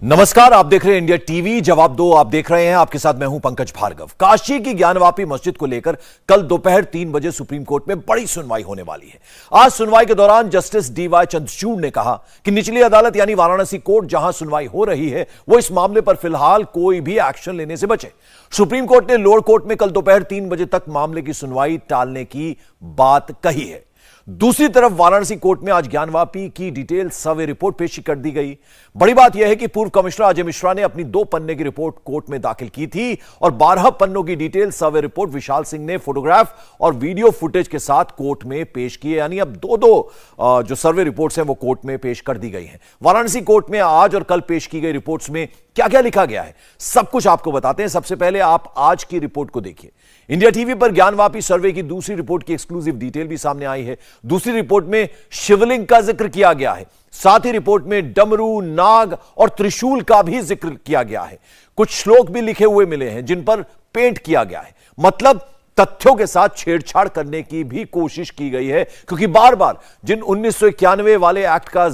नमस्कार, आप देख रहे हैं इंडिया टीवी जवाब दो। आप देख रहे हैं, आपके साथ मैं हूं पंकज भार्गव। काशी की ज्ञानवापी मस्जिद को लेकर कल दोपहर 3 बजे सुप्रीम कोर्ट में बड़ी सुनवाई होने वाली है। आज सुनवाई के दौरान जस्टिस डीवाई चंद्रचूड़ ने कहा कि निचली अदालत यानी वाराणसी कोर्ट जहां सुनवाई हो रही है वो इस मामले पर फिलहाल कोई भी एक्शन लेने से बचे। सुप्रीम कोर्ट ने लोअर कोर्ट में कल दोपहर 3 बजे तक मामले की सुनवाई टालने की बात कही है। दूसरी तरफ वाराणसी कोर्ट में आज ज्ञानवापी की डिटेल सर्वे रिपोर्ट पेश कर दी गई। बड़ी बात यह है कि पूर्व कमिश्नर अजय मिश्रा ने अपनी 2 पन्ने की रिपोर्ट कोर्ट में दाखिल की थी और 12 पन्नों की detail survey report Vishal Singh ने फोटोग्राफ और वीडियो फुटेज के साथ कोर्ट में पेश किए। यानी अब दो जो सर्वे रिपोर्ट्स हैं वो कोर्ट में पेश कर दी गई हैं। वाराणसी कोर्ट में आज और कल पेश की गई रिपोर्ट्स में क्या क्या लिखा गया है सब कुछ आपको बताते हैं। सबसे पहले आप आज की रिपोर्ट को देखिए। इंडिया टीवी पर ज्ञानवापी सर्वे की दूसरी रिपोर्ट की एक्सक्लूसिव डिटेल भी सामने आई है। दूसरी रिपोर्ट में शिवलिंग का जिक्र किया गया है, साथ ही रिपोर्ट में डमरू, नाग और त्रिशूल का भी जिक्र किया गया है। कुछ श्लोक भी लिखे हुए मिले हैं जिन पर पेंट किया गया है। मतलब तथ्यों के साथ छेड़छाड़ करने की भी कोशिश की गई है, क्योंकि बार बार जिन 1991 वाले एक्ट का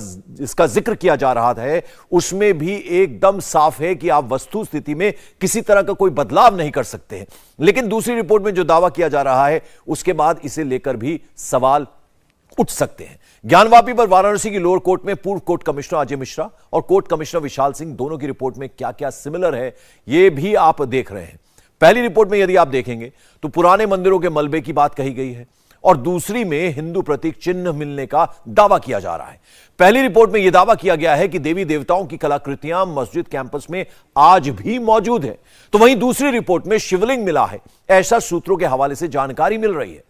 इसका जिक्र किया जा रहा है उसमें भी एकदम साफ है कि आप वस्तु स्थिति में किसी तरह का कोई बदलाव नहीं कर सकते हैं। लेकिन दूसरी रिपोर्ट में जो दावा किया जा रहा है उसके बाद इसे लेकर भी सवाल उठ सकते हैं। ज्ञानवापी पर वाराणसी की लोअर कोर्ट में पूर्व कोर्ट कमिश्नर अजय मिश्रा और कोर्ट कमिश्नर विशाल सिंह दोनों की रिपोर्ट में क्या क्या सिमिलर है यह भी आप देख रहे हैं। पहली रिपोर्ट में यदि आप देखेंगे तो पुराने मंदिरों के मलबे की बात कही गई है और दूसरी में हिंदू प्रतीक चिन्ह मिलने का दावा किया जा रहा है। पहली रिपोर्ट में यह दावा किया गया है कि देवी देवताओं की कलाकृतियां मस्जिद कैंपस में आज भी मौजूद है, तो वहीं दूसरी रिपोर्ट में शिवलिंग मिला है, ऐसा सूत्रों के हवाले से जानकारी मिल रही है।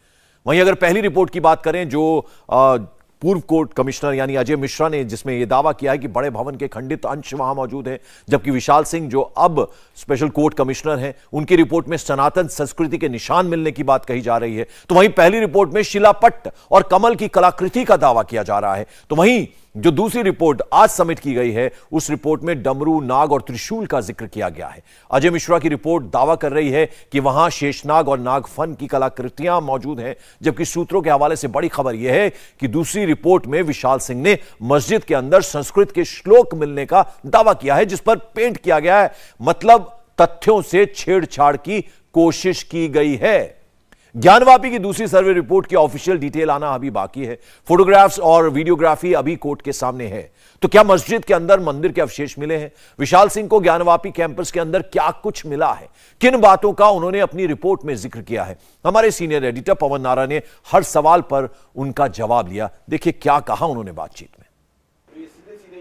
वहीं अगर पहली रिपोर्ट की बात करें जो पूर्व कोर्ट कमिश्नर यानी अजय मिश्रा ने, जिसमें यह दावा किया है कि बड़े भवन के खंडित अंश वहां मौजूद है, जबकि विशाल सिंह जो अब स्पेशल कोर्ट कमिश्नर हैं उनकी रिपोर्ट में सनातन संस्कृति के निशान मिलने की बात कही जा रही है, तो वहीं पहली रिपोर्ट में शिलापट्ट और कमल की कलाकृति का दावा किया जा रहा है। तो वहीं जो दूसरी रिपोर्ट आज सबमिट की गई है उस रिपोर्ट में डमरू, नाग और त्रिशूल का जिक्र किया गया है। अजय मिश्रा की रिपोर्ट दावा कर रही है कि वहां शेषनाग और नागफन की कलाकृतियां मौजूद हैं, जबकि सूत्रों के हवाले से बड़ी खबर यह है कि दूसरी रिपोर्ट में विशाल सिंह ने मस्जिद के अंदर संस्कृत के श्लोक मिलने का दावा किया है जिस पर पेंट किया गया है। मतलब तथ्यों से छेड़छाड़ की कोशिश की गई है। ज्ञानवापी की दूसरी सर्वे रिपोर्ट की ऑफिशियल डिटेल आना अभी बाकी है। फोटोग्राफ्स और वीडियोग्राफी अभी कोर्ट के सामने है। तो क्या मस्जिद के अंदर मंदिर के अवशेष मिले हैं? विशाल सिंह को ज्ञानवापी कैंपस के अंदर क्या कुछ मिला है? किन बातों का उन्होंने अपनी रिपोर्ट में जिक्र किया है? हमारे सीनियर एडिटर पवन नारा ने हर सवाल पर उनका जवाब लिया। देखिए क्या कहा उन्होंने बातचीत में।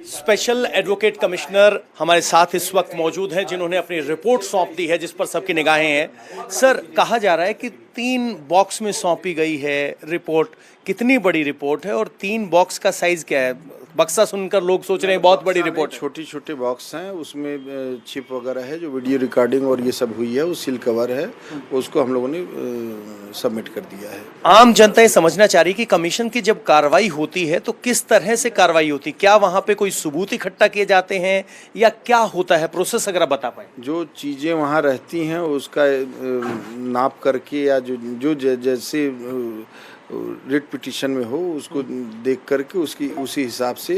स्पेशल एडवोकेट कमिश्नर हमारे साथ इस वक्त मौजूद हैं जिन्होंने अपनी रिपोर्ट सौंप दी है जिस पर सबकी निगाहें हैं। सर, कहा जा रहा है कि 3 बॉक्स में सौंपी गई है रिपोर्ट। कितनी बड़ी रिपोर्ट है और 3 बॉक्स का साइज क्या है? बक्सा सुनकर लोग सोच रहे हैं बहुत बड़ी रिपोर्ट। छोटे छोटे बॉक्स हैं, उसमें चिप वगैरह है, जो वीडियो रिकॉर्डिंग और ये सब हुई है, वो सील कवर है, उसको हम लोगों ने सबमिट कर दिया है। आम जनता ये समझना चाह रही कि कमीशन की जब कार्रवाई होती है तो किस तरह से कार्रवाई होती, क्या वहाँ पे कोई सबूत इकट्ठा किए जाते हैं या क्या होता है प्रोसेस, अगर आप बता पाए। जो चीज़ें वहाँ रहती हैं उसका नाप करके या जो जैसे रिट पिटीशन में हो उसको देख करके उसी हिसाब से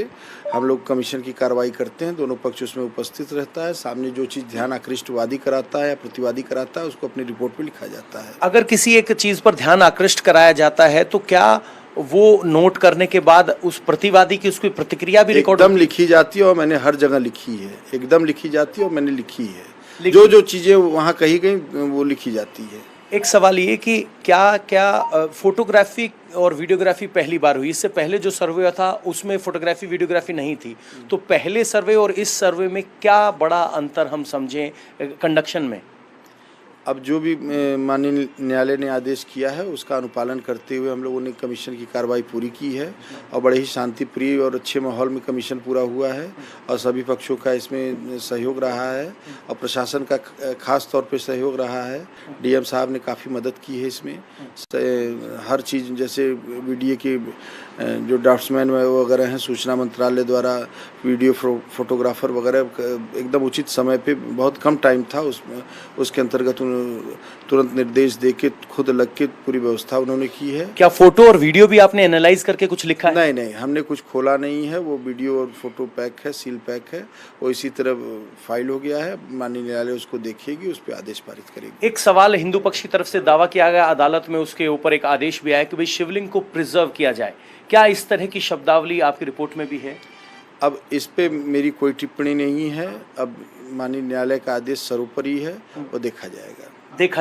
हम लोग कमीशन की कार्रवाई करते हैं। दोनों पक्ष उसमें उपस्थित रहता है। सामने जो चीज़ ध्यान आकृष्ट वादी कराता है या प्रतिवादी कराता है उसको अपनी रिपोर्ट में लिखा जाता है। अगर किसी एक चीज़ पर ध्यान आकृष्ट कराया जाता है तो क्या वो नोट करने के बाद उस प्रतिवादी की उसकी प्रतिक्रिया भी रिकॉर्ड एकदम लिखी जाती है और मैंने हर जगह लिखी है। एकदम लिखी जाती है और मैंने लिखी है। जो चीज़ें वहाँ कही गई वो लिखी जाती है। एक सवाल ये कि क्या फोटोग्राफी और वीडियोग्राफी पहली बार हुई? इससे पहले जो सर्वे था उसमें फोटोग्राफी वीडियोग्राफी नहीं थी, तो पहले सर्वे और इस सर्वे में क्या बड़ा अंतर हम समझें कंडक्शन में? अब जो भी माननीय न्यायालय ने आदेश किया है उसका अनुपालन करते हुए हम लोगों ने कमीशन की कार्रवाई पूरी की है और बड़े ही शांतिप्रिय और अच्छे माहौल में कमीशन पूरा हुआ है और सभी पक्षों का इसमें सहयोग रहा है और प्रशासन का खास तौर पे सहयोग रहा है। डीएम साहब ने काफ़ी मदद की है इसमें। हर चीज़ जैसे वीडियो की जो ड्राफ्ट्समैन वगैरह हैं सूचना मंत्रालय द्वारा वीडियो फोटोग्राफर वगैरह एकदम उचित समय पे, बहुत कम टाइम था उसमें, उसके अंतर्गत तुरंत निर्देश दे के खुद लग के पूरी व्यवस्था उन्होंने की है। क्या फोटो और वीडियो भी आपने एनालाइज करके कुछ लिखा है? नहीं नहीं, हमने कुछ खोला नहीं है, वो वीडियो और फोटो पैक है, सील पैक है, वो इसी तरह फाइल हो गया है। माननीय न्यायालय उसको देखेगी, उस पर आदेश पारित करेगी। एक सवाल हिंदू पक्ष की तरफ से दावा किया गया अदालत में, उसके ऊपर एक आदेश भी आया कि भाई शिवलिंग को प्रिजर्व किया जाए, क्या इस तरह की शब्दावली आपकी रिपोर्ट में भी है? अब इस पे मेरी कोई टिप्पणी नहीं है, अब माननीय न्यायालय का आदेश सर्वोपरि है, वो देखा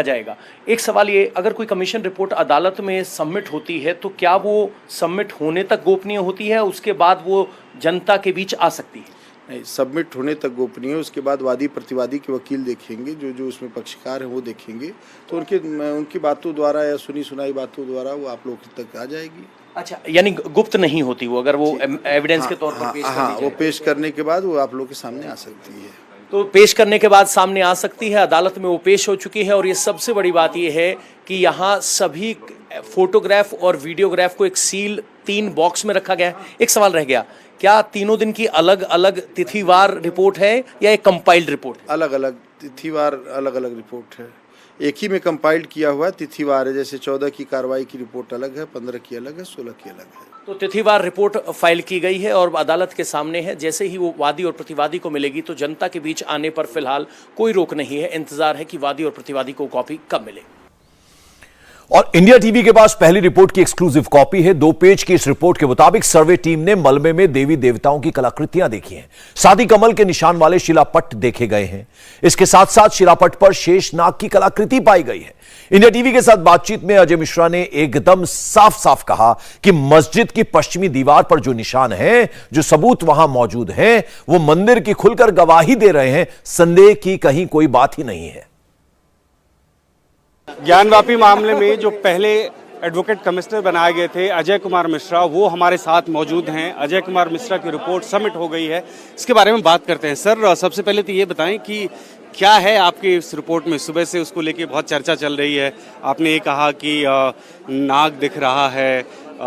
जाएगा। एक सवाल ये, अगर कोई कमीशन रिपोर्ट अदालत में सबमिट होती है तो क्या वो सबमिट होने तक गोपनीय होती है, उसके बाद वो जनता के बीच आ सकती है? नहीं, सबमिट होने तक गोपनीय है, उसके बाद वादी प्रतिवादी के वकील देखेंगे, जो उसमें पक्षकार हैं वो देखेंगे, तो उनकी बातों द्वारा या सुनी सुनाई बातों द्वारा वो आप लोगों तक आ जाएगी। अच्छा, यानी गुप्त नहीं होती वो, अगर वो एविडेंस के तौर पर पेश हाँ, वो पेश करने के बाद वो आप लोगों के सामने आ सकती है। तो पेश करने के बाद सामने आ सकती है, अदालत में वो पेश हो चुकी है। और ये सबसे बड़ी बात ये है कि यहाँ सभी फोटोग्राफ और वीडियोग्राफ को एक सील 3 बॉक्स में रखा गया है। एक सवाल रह गया, क्या तीनों दिन की अलग अलग तिथिवार रिपोर्ट है या एक कंपाइल्ड रिपोर्ट? अलग अलग तिथिवार, अलग अलग रिपोर्ट है, एक ही में कंपाइल्ड किया हुआ है, तिथिवार है। जैसे 14 की कार्रवाई की रिपोर्ट अलग है, 15 की अलग है, 16 की अलग है। तो तिथिवार रिपोर्ट फाइल की गई है और अदालत के सामने है। जैसे ही वो वादी और प्रतिवादी को मिलेगी तो जनता के बीच आने पर फिलहाल कोई रोक नहीं है। इंतजार है कि वादी और प्रतिवादी को कॉपी कब मिले। और इंडिया टीवी के पास पहली रिपोर्ट की एक्सक्लूसिव कॉपी है। 2 पेज की इस रिपोर्ट के मुताबिक सर्वे टीम ने मलबे में देवी देवताओं की कलाकृतियां देखी हैं, साथ ही कमल के निशान वाले शिलापट्ट देखे गए हैं। इसके साथ साथ शिलापट्ट पर शेष नाग की कलाकृति पाई गई है। इंडिया टीवी के साथ बातचीत में अजय मिश्रा ने एकदम साफ साफ कहा कि मस्जिद की पश्चिमी दीवार पर जो निशान हैं, जो सबूत वहां मौजूद हैं, वो मंदिर की खुलकर गवाही दे रहे हैं। संदेह की कहीं कोई बात ही नहीं है। ज्ञानवापी मामले में जो पहले एडवोकेट कमिश्नर बनाए गए थे अजय कुमार मिश्रा, वो हमारे साथ मौजूद हैं। अजय कुमार मिश्रा की रिपोर्ट सबमिट हो गई है, इसके बारे में बात करते हैं। सर, सबसे पहले तो ये बताएं कि क्या है आपकी इस रिपोर्ट में? सुबह से उसको लेके बहुत चर्चा चल रही है। आपने ये कहा कि नाग दिख रहा है,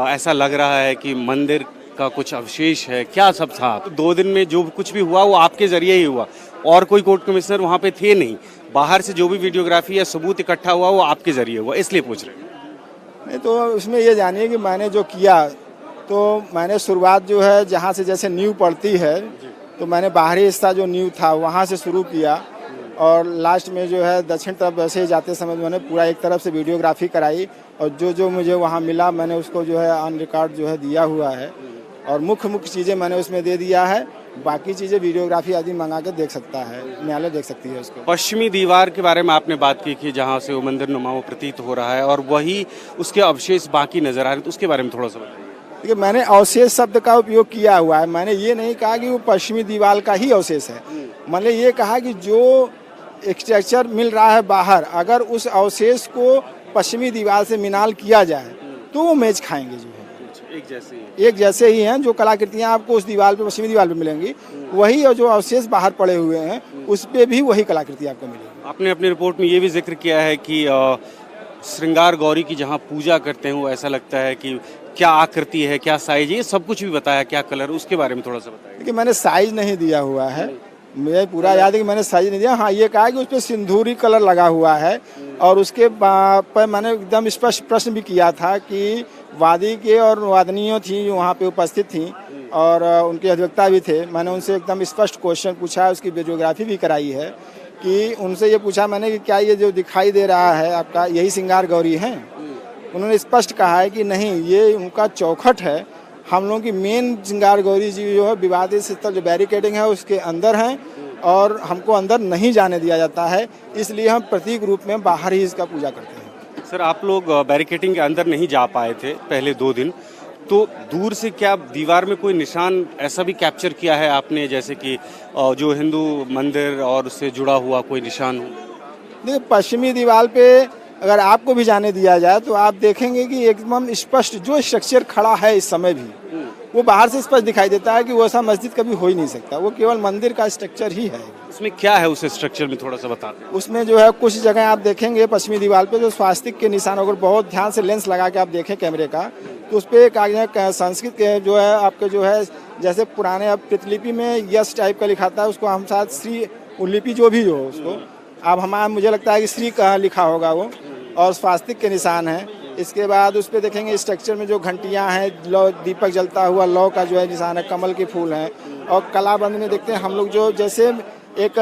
ऐसा लग रहा है कि मंदिर का कुछ अवशेष है, क्या सब था? 2 दिन में जो कुछ भी हुआ वो आपके जरिए ही हुआ, और कोई कोर्ट कमिश्नर वहाँ पे थे नहीं। बाहर से जो भी वीडियोग्राफी या सबूत इकट्ठा हुआ वो आपके जरिए हुआ, इसलिए पूछ रहे हैं। नहीं तो उसमें ये जानिए कि मैंने जो किया, तो मैंने शुरुआत जो है जहाँ से जैसे नींव पड़ती है, तो मैंने बाहरी हिस्सा जो नींव था वहाँ से शुरू किया, और लास्ट में जो है दक्षिण तरफ वैसे ही जाते समय मैंने पूरा एक तरफ से वीडियोग्राफी कराई, और जो मुझे वहाँ मिला मैंने उसको जो है ऑन रिकॉर्ड जो है दिया हुआ है, और मुख्य चीज़ें मैंने उसमें दे दिया है। बाकी चीज़ें वीडियोग्राफी आदि मंगा के देख सकता है, न्यायालय देख सकती है उसको। पश्चिमी दीवार के बारे में आपने बात की कि जहाँ से वो मंदिर नुमा वो प्रतीत हो रहा है, और वही उसके अवशेष बाकी नजर आ रहे हैं, तो उसके बारे में थोड़ा सा बताइए। देखिए, मैंने अवशेष शब्द का उपयोग किया हुआ है। मैंने ये नहीं कहा कि वो पश्चिमी दीवार का ही अवशेष है। मैंने ये कहा कि जो स्ट्रक्चर मिल रहा है बाहर, अगर उस अवशेष को पश्चिमी दीवार से मिलान किया जाए तो वो मैच खाएंगे। जो है एक जैसे ही हैं, जो कलाकृतियां आपको उस दीवार पे, पश्चिमी दीवार पे मिलेंगी, वही, और जो अवशेष बाहर पड़े हुए हैं उस पे भी वही कलाकृति आपको मिलेगी। आपने अपनी रिपोर्ट में ये भी जिक्र किया है कि श्रृंगार गौरी की जहाँ पूजा करते हैं वो ऐसा लगता है कि क्या आकृति है, क्या साइज है, ये सब कुछ भी बताया, क्या कलर, उसके बारे में थोड़ा सा बताइए। देखिए, मैंने साइज नहीं दिया हुआ है, मुझे पूरा याद है कि मैंने साइज नहीं दिया। हाँ, ये कहा कि उस पर सिंदूरी कलर लगा हुआ है, और उसके पर मैंने एकदम स्पष्ट प्रश्न भी किया था कि वादी के और वादनियों थी वहाँ पे उपस्थित थी, और उनके अधिवक्ता भी थे। मैंने उनसे एकदम स्पष्ट क्वेश्चन पूछा, उसकी वीडियोग्राफी भी कराई है, कि उनसे ये पूछा मैंने कि क्या ये जो दिखाई दे रहा है आपका, यही श्रृंगार गौरी है? उन्होंने स्पष्ट कहा है कि नहीं, ये उनका चौखट है। हम लोगों की मेन श्रृंगार गौरी जी जो है विवादित स्थल जो बैरिकेडिंग है उसके अंदर हैं, और हमको अंदर नहीं जाने दिया जाता है, इसलिए हम प्रतीक रूप में बाहर ही इसका पूजा करते हैं। सर, आप लोग बैरिकेडिंग के अंदर नहीं जा पाए थे पहले 2 दिन, तो दूर से क्या दीवार में कोई निशान ऐसा भी कैप्चर किया है आपने, जैसे कि जो हिंदू मंदिर और उससे जुड़ा हुआ कोई निशान हो? देखिए, पश्चिमी दीवार पे अगर आपको भी जाने दिया जाए तो आप देखेंगे कि एकदम स्पष्ट जो स्ट्रक्चर खड़ा है इस समय भी, वो बाहर से स्पष्ट दिखाई देता है कि वो ऐसा मस्जिद कभी हो ही नहीं सकता, वो केवल मंदिर का स्ट्रक्चर ही है। उसमें क्या है उस स्ट्रक्चर में, थोड़ा सा बता दें। उसमें जो है कुछ जगह आप देखेंगे पश्चिमी दीवार पे जो स्वास्तिक के निशान, अगर बहुत ध्यान से लेंस लगा के आप देखें कैमरे का, तो उस पर एक संस्कृत के जो है आपके जो है जैसे पुराने अब प्रतिलिपि में यश टाइप का लिखा था, उसको हम साथ श्री लिपि जो भी हो उसको अब हमारा मुझे लगता है कि श्री का लिखा होगा वो, और स्वास्तिक के निशान है। इसके बाद उस पर देखेंगे स्ट्रक्चर में जो घंटियां हैं, लौ दीपक जलता हुआ लौ का जो है निशान है, कमल के फूल हैं, और कलाबंद में देखते हैं हम लोग जो जैसे एक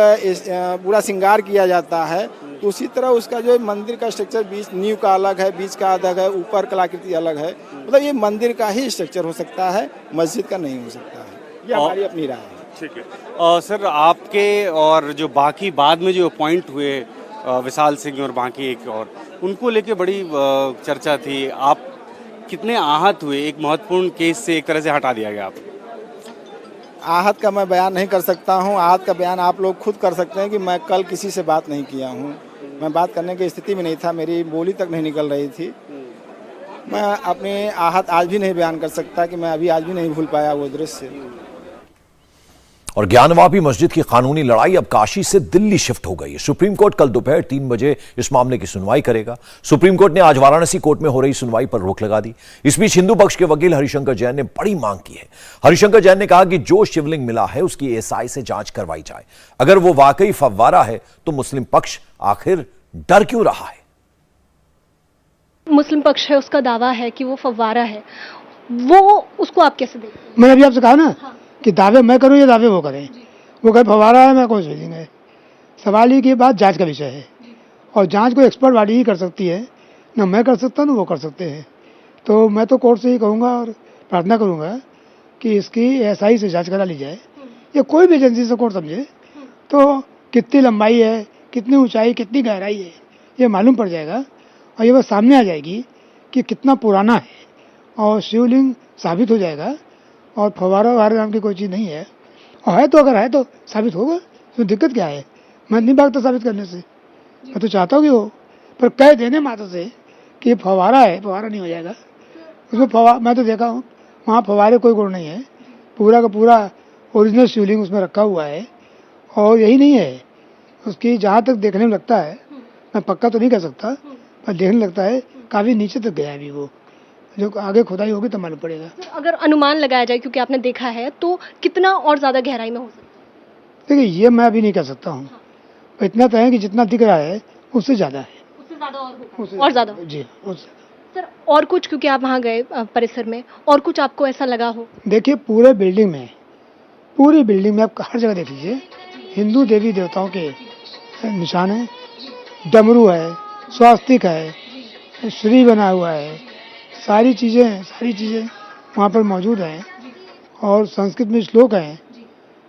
पूरा श्रृंगार किया जाता है, तो उसी तरह उसका जो मंदिर का स्ट्रक्चर बीच नींव का अलग है, बीच का अलग है, ऊपर कलाकृति अलग है। मतलब ये मंदिर का ही स्ट्रक्चर हो सकता है, मस्जिद का नहीं हो सकता है। ये हमारी अपनी राय है। ठीक है। सर आपके और जो बाकी बाद में जो अपॉइंट हुए विशाल सिंह और बाकी एक और, उनको लेके बड़ी चर्चा थी, आप कितने आहत हुए? एक महत्वपूर्ण केस से एक तरह से हटा दिया गया आप। आहत का मैं बयान नहीं कर सकता हूं, आहत का बयान आप लोग खुद कर सकते हैं कि मैं कल किसी से बात नहीं किया हूं, मैं बात करने की स्थिति में नहीं था, मेरी बोली तक नहीं निकल रही थी। मैं अपने आहत आज भी नहीं बयान कर सकता कि मैं अभी आज भी नहीं भूल पाया वो दृश्य। और ज्ञानवापी मस्जिद की कानूनी लड़ाई अब काशी से दिल्ली शिफ्ट हो गई है। सुप्रीम कोर्ट कल दोपहर 3 बजे इस मामले की सुनवाई करेगा। सुप्रीम कोर्ट ने आज वाराणसी कोर्ट में हो रही सुनवाई पर रोक लगा दी। इस बीच हिंदू पक्ष के वकील हरिशंकर जैन ने बड़ी मांग की है। हरिशंकर जैन ने कहा कि जो शिवलिंग मिला है उसकी एएसआई से जांच करवाई जाए। अगर वो वाकई फव्वारा है तो मुस्लिम पक्ष आखिर डर क्यों रहा है? मुस्लिम पक्ष है, उसका दावा है कि वो फव्वारा है, वो उसको आप कैसे देखते हैं? मैंने अभी आपसे कहा ना कि दावे मैं करूं या दावे वो करें। वो कहे फवारा है, मैं कौन सी है। सवाल ये कि बात जांच का विषय है, और जांच को एक्सपर्ट बॉडी ही कर सकती है, ना मैं कर सकता ना वो कर सकते हैं। तो मैं तो कोर्ट से ही कहूँगा और प्रार्थना करूँगा कि इसकी एएसआई से जांच करा ली जाए, या कोई भी एजेंसी से कोर्ट समझे तो कितनी लंबाई है, कितनी ऊंचाई, कितनी गहराई है, ये मालूम पड़ जाएगा, और ये बात सामने आ जाएगी कि कितना पुराना है, और शिवलिंग साबित हो जाएगा। और फवारा वगैरह नाम की कोई चीज़ नहीं है, और है तो अगर है तो साबित होगा, तो दिक्कत क्या है? मैं नहीं भागता साबित करने से, मैं तो चाहता हूँ कि हो, पर कह देने मात्र से कि फवारा है, फवारा नहीं हो जाएगा। उसमें मैं तो देखा हूँ वहाँ फवारे कोई गुण नहीं है, पूरा का पूरा ओरिजिनल शिवलिंग उसमें रखा हुआ है, और यही नहीं है उसकी, जहाँ तक देखने में लगता है, मैं पक्का तो नहीं कर सकता, पर देखने लगता है काफ़ी नीचे तक गया है अभी वो, जो आगे खुदाई होगी तो मालूम पड़ेगा। अगर अनुमान लगाया जाए, क्योंकि आपने देखा है, तो कितना और ज्यादा गहराई में हो सकता है? देखिए ये मैं अभी नहीं कह सकता हूँ, पर इतना तो है कि जितना दिख रहा है उससे ज्यादा है, उससे ज्यादा और होगा, और ज्यादा जी उससे। सर और कुछ, क्योंकि आप वहाँ गए परिसर में, और कुछ आपको ऐसा लगा हो? देखिए पूरी बिल्डिंग में आप हर जगह देख लीजिए हिंदू देवी देवताओं के निशान है, डमरू है, स्वास्तिक है, श्री बना हुआ है, सारी चीज़ें वहाँ पर मौजूद हैं, और संस्कृत में श्लोक हैं,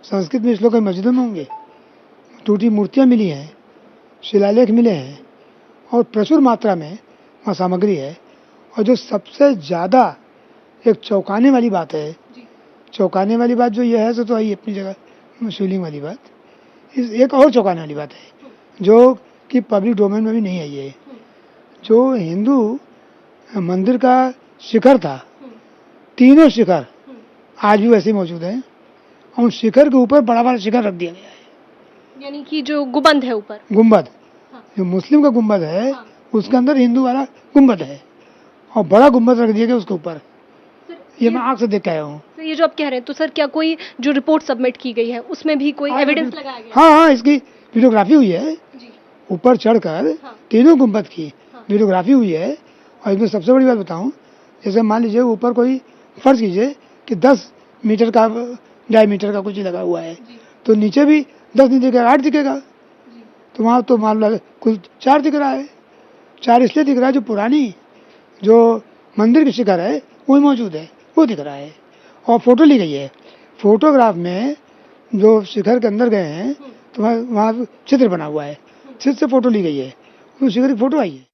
संस्कृत में श्लोक मस्जिदों में होंगे, टूटी मूर्तियाँ मिली हैं, शिलालेख मिले हैं, और प्रचुर मात्रा में वहाँ सामग्री है। और जो सबसे ज़्यादा एक चौंकाने वाली बात है, चौंकाने वाली बात जो ये है तो आई अपनी जगह शिवलिंग वाली बात, एक और चौंकाने वाली बात है जो कि पब्लिक डोमेन में भी नहीं आई है। जो हिंदू मंदिर का शिखर था, तीनों शिखर आज भी वैसे मौजूद हैं, और उन शिखर के ऊपर बड़ा बड़ा शिखर रख दिया गया है, यानी कि जो गुंबद है ऊपर, गुंबद, जो मुस्लिम का गुंबद है उसके अंदर हिंदू वाला गुंबद है, और बड़ा गुंबद रख दिया गया उसके ऊपर। ये मैं आँख से देख के आया हूँ। ये जो आप कह रहे हैं, तो सर क्या कोई जो रिपोर्ट सबमिट की गई है उसमें भी कोई एविडेंस लगाया गया? हाँ, इसकी वीडियोग्राफी हुई है, ऊपर चढ़कर तीनों गुंबद की वीडियोग्राफी हुई है। और इसमें सबसे बड़ी बात बताऊं, जैसे मान लीजिए ऊपर कोई फर्ज कीजिए कि 10 मीटर का डायमीटर का कुछ लगा हुआ है, तो नीचे भी 10 नहीं दिखेगा, 8 दिखेगा, तो वहाँ तो मान लो कुल 4 दिख रहा है। 4 इसलिए दिख रहा है जो पुरानी जो मंदिर की शिखर है वही मौजूद है, वो दिख रहा है, और फोटो ली गई है। फोटोग्राफ में जो शिखर के अंदर गए हैं तो वहाँ चित्र बना हुआ है, चित्र से फोटो ली गई है, उस शिखर की फोटो आई है।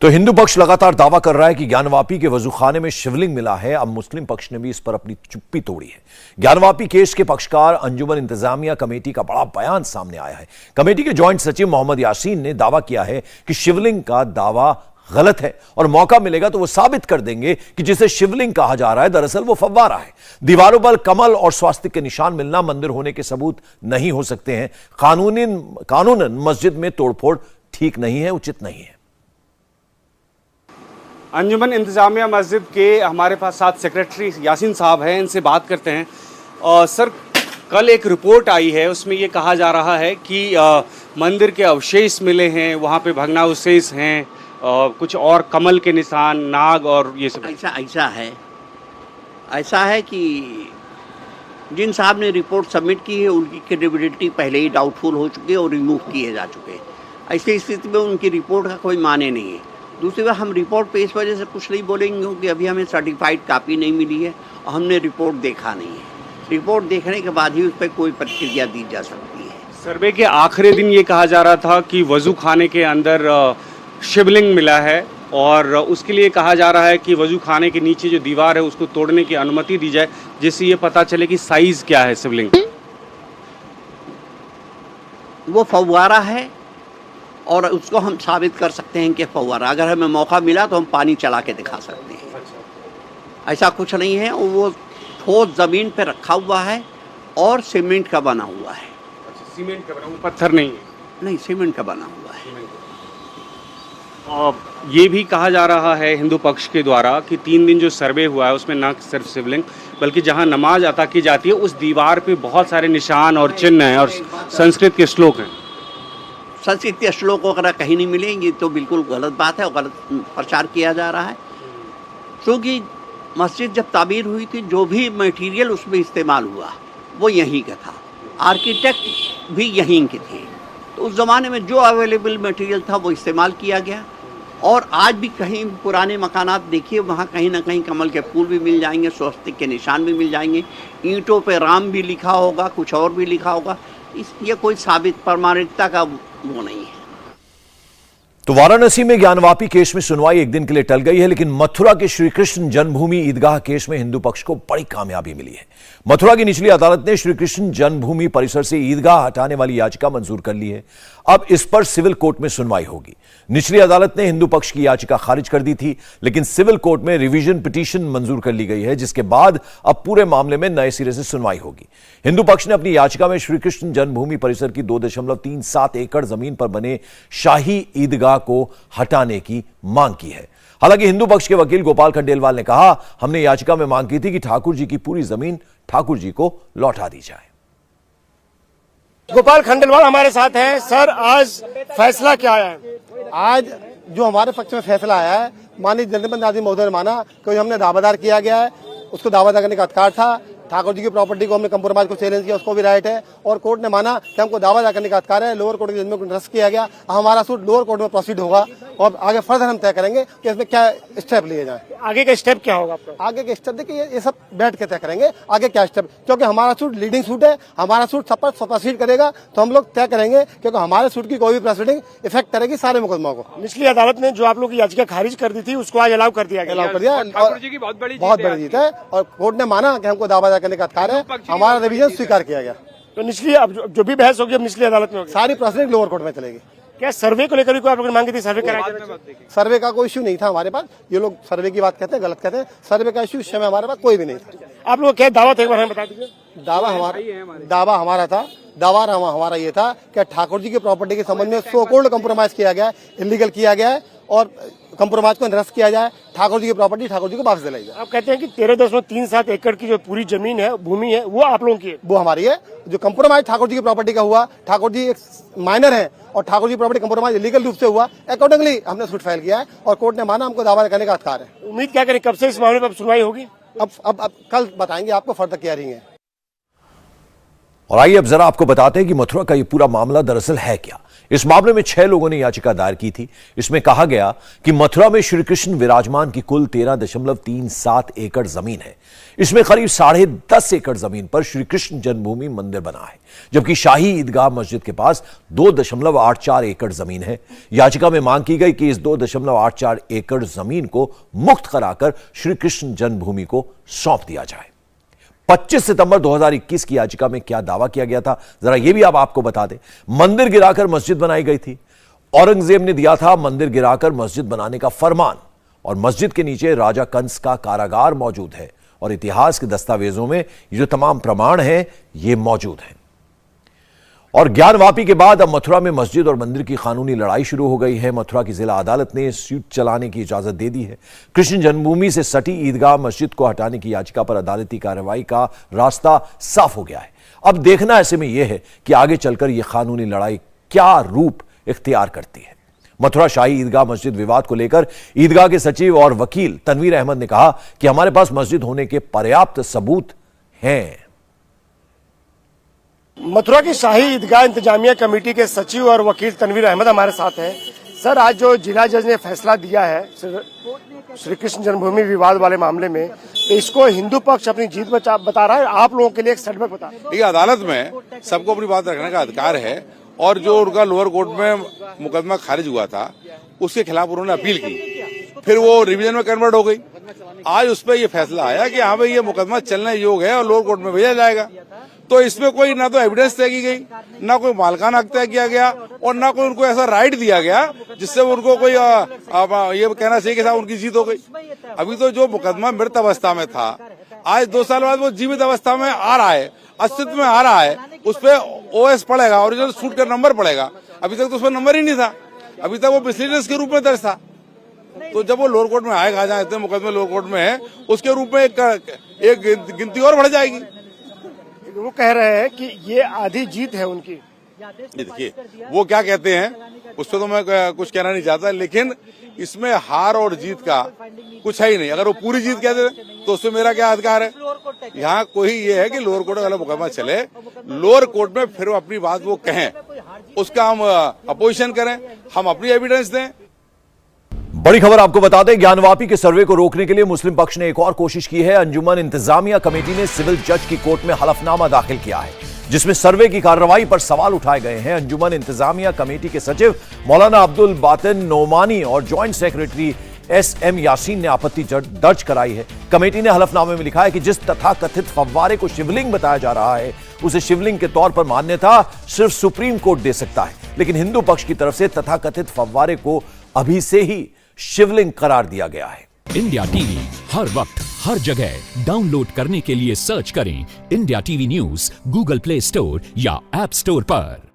तो हिंदू पक्ष लगातार दावा कर रहा है कि ज्ञानवापी के वजूखाने में शिवलिंग मिला है। अब मुस्लिम पक्ष ने भी इस पर अपनी चुप्पी तोड़ी है। ज्ञानवापी केस के पक्षकार अंजुमन इंतजामिया कमेटी का बड़ा बयान सामने आया है। कमेटी के जॉइंट सचिव मोहम्मद यासीन ने दावा किया है कि शिवलिंग का दावा गलत है और मौका मिलेगा तो वो साबित कर देंगे कि जिसे शिवलिंग कहा जा रहा है दरअसल वो फव्वारा है। दीवारों पर कमल और स्वास्तिक के निशान मिलना मंदिर होने के सबूत नहीं हो सकते हैं। कानूनन मस्जिद में तोड़फोड़ ठीक नहीं है, उचित नहीं है। अंजुमन इंतजामिया मस्जिद के हमारे पास साथ सेक्रेटरी यासीन साहब हैं, इनसे बात करते हैं। सर, कल एक रिपोर्ट आई है, उसमें ये कहा जा रहा है कि मंदिर के अवशेष मिले हैं, वहाँ पे भग्नावशेष हैं, कुछ और कमल के निशान, नाग और ये सब। ऐसा है कि जिन साहब ने रिपोर्ट सबमिट की है उनकी क्रेडिबिलिटी पहले ही डाउटफुल हो चुकी है और रिमूव किए जा चुके हैं। ऐसी स्थिति में उनकी रिपोर्ट का कोई माने नहीं है। दूसरी बात, हम रिपोर्ट पे इस वजह से कुछ नहीं बोलेंगे क्योंकि अभी हमें सर्टिफाइड कॉपी नहीं मिली है और हमने रिपोर्ट देखा नहीं है। रिपोर्ट देखने के बाद ही उस पर कोई प्रतिक्रिया दी जा सकती है। सर्वे के आखिरी दिन ये कहा जा रहा था कि वजू खाने के अंदर शिवलिंग मिला है और उसके लिए कहा जा रहा है कि वजू खाने के नीचे जो दीवार है उसको तोड़ने की अनुमति दी जाए, जिससे ये पता चले कि साइज क्या है शिवलिंग। वो फव्वारा है और उसको हम साबित कर सकते हैं कि फव्वारा, अगर हमें मौका मिला तो हम पानी चला के दिखा सकते हैं। ऐसा कुछ नहीं है, वो ठोस जमीन पे रखा हुआ है और सीमेंट का बना हुआ है। सीमेंट का बना हुआ, पत्थर नहीं है? नहीं, सीमेंट का बना हुआ है। और ये भी कहा जा रहा है हिंदू पक्ष के द्वारा कि 3 दिन जो सर्वे हुआ है उसमें न सिर्फ शिवलिंग बल्कि जहां नमाज अता की जाती है उस दीवार पे बहुत सारे निशान और चिन्ह हैं और संस्कृत के श्लोक हैं। संस्कृत के श्लोक वगैरह कहीं नहीं मिलेंगे, तो बिल्कुल गलत बात है और गलत प्रचार किया जा रहा है। क्योंकि मस्जिद जब तामीर हुई थी जो भी मटेरियल उसमें इस्तेमाल हुआ वो यहीं का था, आर्किटेक्ट भी यहीं के थे, तो उस ज़माने में जो अवेलेबल मटेरियल था वो इस्तेमाल किया गया। और आज भी कहीं पुराने मकानात देखिए, वहाँ कहीं ना कहीं कमल के फूल भी मिल जाएंगे, स्वस्तिक के निशान भी मिल जाएंगे, ईंटों पे राम भी लिखा होगा, कुछ और भी लिखा होगा। ये कोई साबित प्रामाणिकता का वो नहीं है। तो वाराणसी में ज्ञानवापी केस में सुनवाई एक दिन के लिए टल गई है, लेकिन मथुरा के श्री कृष्ण जन्मभूमि ईदगाह केस में हिंदू पक्ष को बड़ी कामयाबी मिली है। मथुरा की निचली अदालत ने श्री कृष्ण जन्मभूमि परिसर से ईदगाह हटाने वाली याचिका मंजूर कर ली है। अब इस पर सिविल कोर्ट में सुनवाई होगी। निचली अदालत ने हिंदू पक्ष की याचिका खारिज कर दी थी, लेकिन सिविल कोर्ट में रिवीजन पिटीशन मंजूर कर ली गई है, जिसके बाद अब पूरे मामले में नए सिरे से सुनवाई होगी। हिंदू पक्ष ने अपनी याचिका में श्री कृष्ण जन्मभूमि परिसर की 2.37 एकड़ जमीन पर बने शाही ईदगाह को हटाने की मांग की है। हालांकि हिंदू पक्ष के वकील गोपाल खंडेलवाल ने कहा, हमने याचिका में मांग की थी कि ठाकुर जी की पूरी जमीन ठाकुर जी को लौटा दी जाए। गोपाल खंडेलवाल हमारे साथ हैं। सर, आज फैसला क्या आया है? आज जो हमारे पक्ष में फैसला आया है, माननीय जनरल न्यायाधीश महोदय ने माना कि हमने दावादार किया गया है, उसको दावा करने का अधिकार था। ठाकुर जी की प्रॉपर्टी को हमने कंप्रोमाइज को चैलेंज किया, उसको भी राइट है और कोर्ट ने माना कि हमको दावा करने का अधिकार है। लोअर कोर्ट के जजमेंट को निरस्त किया गया। हमारा सूट लोअर कोर्ट में प्रोसीड होगा और आगे फर्दर हम तय करेंगे कि इसमें क्या स्टेप लिए जाए। आगे का स्टेप क्या होगा आपका? आगे के स्टेप देखिए, ये सब बैठ के तय करेंगे आगे क्या स्टेप, क्योंकि हमारा सूट लीडिंग सूट है, हमारा सूट सब पर प्रोसीड करेगा तो हम लोग तय करेंगे, क्योंकि हमारे सूट की कोई भी प्रोसीडिंग इफेक्ट करेगी सारे मुकदमा को। निचली अदालत ने जो आप लोग की याचिका खारिज कर दी थी उसको आज अलाउ कर दिया गया। ठाकुर जी की बहुत बड़ी जीत है और कोर्ट ने माना कि हमको दावा करने का अधिकार है, हमारा रिवीजन स्वीकार किया गया। तो निचली अब जो भी बहस होगी अब निचली अदालत में होगी, सारी प्रोसीडिंग लोअर कोर्ट में चलेगी। क्या सर्वे को लेकर कोई आप लोगों ने मांगी थी? सर्वे कराया? सर्वे का कोई इश्यू नहीं था हमारे पास। ये लोग सर्वे की बात कहते हैं, गलत कहते हैं। सर्वे का इश्यू इस समय हमारे पास कोई भी नहीं था। आप लोग क्या दावा था, एक बार हमें बता दीजिए। दावा हमारा था, दावा हमारा ये था कि ठाकुर जी की प्रॉपर्टी के संबंध में सो कॉल्ड कंप्रोमाइज किया गया है, इलीगल किया गया है और कंप्रोमाइज को निरस्त किया जाए। ठाकुर जी की प्रॉपर्टी ठाकुर जी को वापस दिलाई जाए। आप कहते हैं कि 13.37 एकड़ की जो पूरी जमीन है, भूमि है, वो आप लोगों की है? वो हमारी है। जो कंप्रोमाइज ठाकुर जी की प्रॉपर्टी का हुआ, ठाकुर जी एक माइनर है और Thakur ji property compromise illegal रूप से हुआ, अकॉर्डिंगली हमने सूट फाइल किया है और कोर्ट ने माना हमको दावा करने का अधिकार है। उम्मीद क्या करें, कब से इस मामले पर सुनवाई होगी? अब कल बताएंगे आपको, फर्दर क्या रही है। और आइए अब जरा आपको बताते हैं कि मथुरा का यह पूरा मामला दरअसल है क्या। इस मामले में 6 लोगों ने याचिका दायर की थी। इसमें कहा गया कि मथुरा में श्री कृष्ण विराजमान की कुल 13.37 एकड़ जमीन है। इसमें करीब 10.5 एकड़ जमीन पर श्री कृष्ण जन्मभूमि मंदिर बना है, जबकि शाही ईदगाह मस्जिद के पास 2.84 एकड़ जमीन है। याचिका में मांग की गई कि इस 2.84 एकड़ जमीन को मुक्त कराकर श्री कृष्ण जन्मभूमि को सौंप दिया जाए। 25 सितंबर 2021 की याचिका में क्या दावा किया गया था, जरा यह भी आप आपको बता दें। मंदिर गिराकर मस्जिद बनाई गई थी। औरंगजेब ने दिया था मंदिर गिराकर मस्जिद बनाने का फरमान, और मस्जिद के नीचे राजा कंस का कारागार मौजूद है, और इतिहास के दस्तावेजों में ये जो तमाम प्रमाण हैं ये मौजूद हैं। और ज्ञानवापी के बाद अब मथुरा में मस्जिद और मंदिर की कानूनी लड़ाई शुरू हो गई है। मथुरा की जिला अदालत ने सूट चलाने की इजाजत दे दी है। कृष्ण जन्मभूमि से सटी ईदगाह मस्जिद को हटाने की याचिका पर अदालती कार्रवाई का रास्ता साफ हो गया है। अब देखना ऐसे में यह है कि आगे चलकर यह कानूनी लड़ाई क्या रूप इख्तियार करती है। मथुरा शाही ईदगाह मस्जिद विवाद को लेकर ईदगाह के सचिव और वकील तनवीर अहमद ने कहा कि हमारे पास मस्जिद होने के पर्याप्त सबूत हैं। मथुरा की शाही ईदगाह इंतजामिया कमेटी के सचिव और वकील तनवीर अहमद हमारे साथ हैं। सर, आज जो जिला जज ने फैसला दिया है श्री कृष्ण जन्मभूमि विवाद वाले मामले में, तो इसको हिंदू पक्ष अपनी जीत बता रहा है, आप लोगों के लिए एक सेटबैक बता रहा है। देखिए, अदालत में सबको अपनी बात रखने का अधिकार है, और जो उनका लोअर कोर्ट में मुकदमा खारिज हुआ था उसके खिलाफ उन्होंने अपील की, फिर वो रिवीजन में कन्वर्ट हो गई। आज उस पर यह फैसला आया कि हाँ भाई ये मुकदमा चलने योग्य है और लोअर कोर्ट में भेजा जाएगा। तो इसमें कोई ना तो एविडेंस तय की गई, ना कोई मालकाना हक तय किया गया, और ना कोई उनको ऐसा राइट दिया गया जिससे उनको कोई ये कहना चाहिए कि साहब उनकी जीत हो गई। अभी तो जो मुकदमा मृत अवस्था में था, आज 2 साल बाद वो जीवित अवस्था में आ रहा है, अस्तित्व में आ रहा है, उस पर OS पड़ेगा, ओरिजिनल सूट का नंबर पड़ेगा। अभी तक तो उस पर नंबर ही नहीं था, अभी तक वो मिसलीनियस के रूप में दर्ज था। तो जब वो लोअर कोर्ट में आएगा, जहाँ इतने मुकदमे लोअर कोर्ट में है, उसके रूप में एक गिनती और बढ़ जाएगी। वो कह रहे हैं कि ये आधी जीत है उनकी। देखिए, वो क्या कहते हैं उस पर तो मैं कुछ कहना नहीं चाहता, लेकिन इसमें हार और जीत का कुछ है ही नहीं। अगर वो पूरी जीत कहते तो उसमें मेरा क्या अधिकार है। यहाँ कोई ये है कि लोअर कोर्ट वाला मुकदमा चले, लोअर कोर्ट में फिर अपनी बात वो कहें, उसका हम अपोजिशन करें, हम अपनी एविडेंस दें। बड़ी खबर आपको बता दें, ज्ञानवापी के सर्वे को रोकने के लिए मुस्लिम पक्ष ने एक और कोशिश की है। अंजुमन इंतजामिया कमेटी ने सिविल जज की कोर्ट में हलफनामा दाखिल किया है, जिसमें सर्वे की कार्रवाई पर सवाल उठाए गए हैं। अंजुमन इंतजामिया कमेटी के सचिव मौलाना अब्दुल बातिन नोमानी और ज्वाइंट सेक्रेटरी SM यासीन ने आपत्ति दर्ज कराई है। कमेटी ने हलफनामे में लिखा है कि जिस तथाकथित फव्वारे को शिवलिंग बताया जा रहा है, उसे शिवलिंग के तौर पर मान्यता सिर्फ सुप्रीम कोर्ट दे सकता है, लेकिन हिंदू पक्ष की तरफ से तथाकथित फव्वारे को अभी से ही शिवलिंग करार दिया गया है। इंडिया टीवी हर वक्त हर जगह डाउनलोड करने के लिए सर्च करें India TV news Google play store या ऐप स्टोर पर।